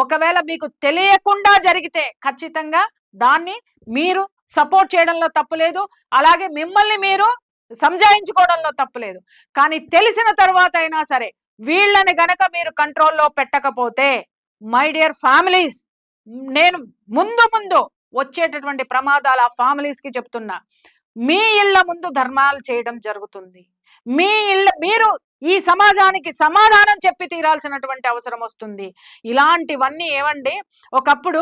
ఒకవేళ మీకు తెలియకుండా జరిగితే ఖచ్చితంగా దాన్ని మీరు సపోర్ట్ చేయడంలో తప్పులేదు, అలాగే మిమ్మల్ని మీరు సంజాయించుకోవడంలో తప్పులేదు. కానీ తెలిసిన తర్వాత అయినా సరే వీళ్ళని గనక మీరు కంట్రోల్లో పెట్టకపోతే మై డియర్ ఫ్యామిలీస్, నేను ముందు ముందు వచ్చేటటువంటి ప్రమాదాలు ఆ ఫ్యామిలీస్ కి చెప్తున్నా. మీ ఇళ్ల ముందు ధర్మాలు చేయడం జరుగుతుంది. మీరు ఈ సమాజానికి సమాధానం చెప్పి తీరాల్సినటువంటి అవసరం వస్తుంది. ఇలాంటివన్నీ ఏమండి, ఒకప్పుడు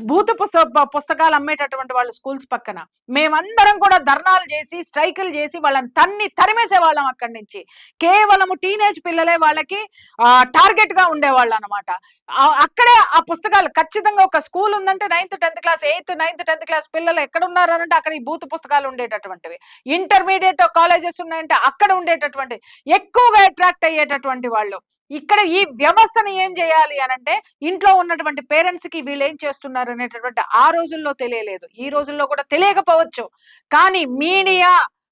భూత పుస్తకాలు అమ్మేటటువంటి వాళ్ళు స్కూల్స్ పక్కన మేమందరం కూడా ధర్నాలు చేసి స్ట్రైకులు చేసి వాళ్ళని తరిమేసే వాళ్ళం. అక్కడి నుంచి కేవలము టీనేజ్ పిల్లలే వాళ్ళకి టార్గెట్ గా ఉండేవాళ్ళు అనమాట. అక్కడే ఆ పుస్తకాలు ఖచ్చితంగా, ఒక స్కూల్ ఉందంటే 9th 10th class 8th 9th 10th class పిల్లలు ఎక్కడ ఉన్నారంటే అక్కడ ఈ భూత పుస్తకాలు ఉండేటటువంటివి. ఇంటర్మీడియట్ కాలేజెస్ ఉన్నాయంటే అక్కడ ఉండేటటువంటి ఎక్కువగా అట్రాక్ట్ అయ్యేటటువంటి వాళ్ళు. ఇక్కడ ఈ వ్యవస్థను ఏం చేయాలి అనంటే ఇంట్లో ఉన్నటువంటి పేరెంట్స్ కి వీళ్ళు ఏం చేస్తున్నారు అనేటటువంటి ఆ రోజుల్లో తెలియలేదు, ఈ రోజుల్లో కూడా తెలియకపోవచ్చు. కానీ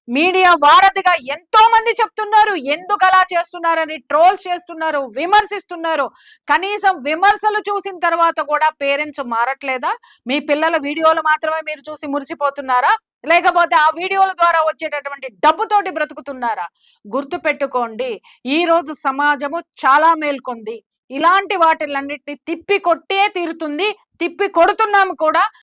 మీడియా వారధిగా ఎంతో మంది చెప్తున్నారు ఎందుకు అలా చేస్తున్నారని, ట్రోల్స్ చేస్తున్నారు, విమర్శిస్తున్నారు. కనీసం విమర్శలు చూసిన తర్వాత కూడా పేరెంట్స్ మారట్లేదా? మీ పిల్లల వీడియోలు మాత్రమే మీరు చూసి మురిసిపోతున్నారా, లేకపోతే ఆ వీడియోల ద్వారా వచ్చేటటువంటి డబ్బుతోటి బ్రతుకుతున్నారా? గుర్తు పెట్టుకోండి, ఈ రోజు సమాజము చాలా మేల్కొంది. ఇలాంటి వాటిలన్నిటిని తిప్పి కొట్టే తీరుతుంది, తిప్పి కొడుతున్నాము కూడా.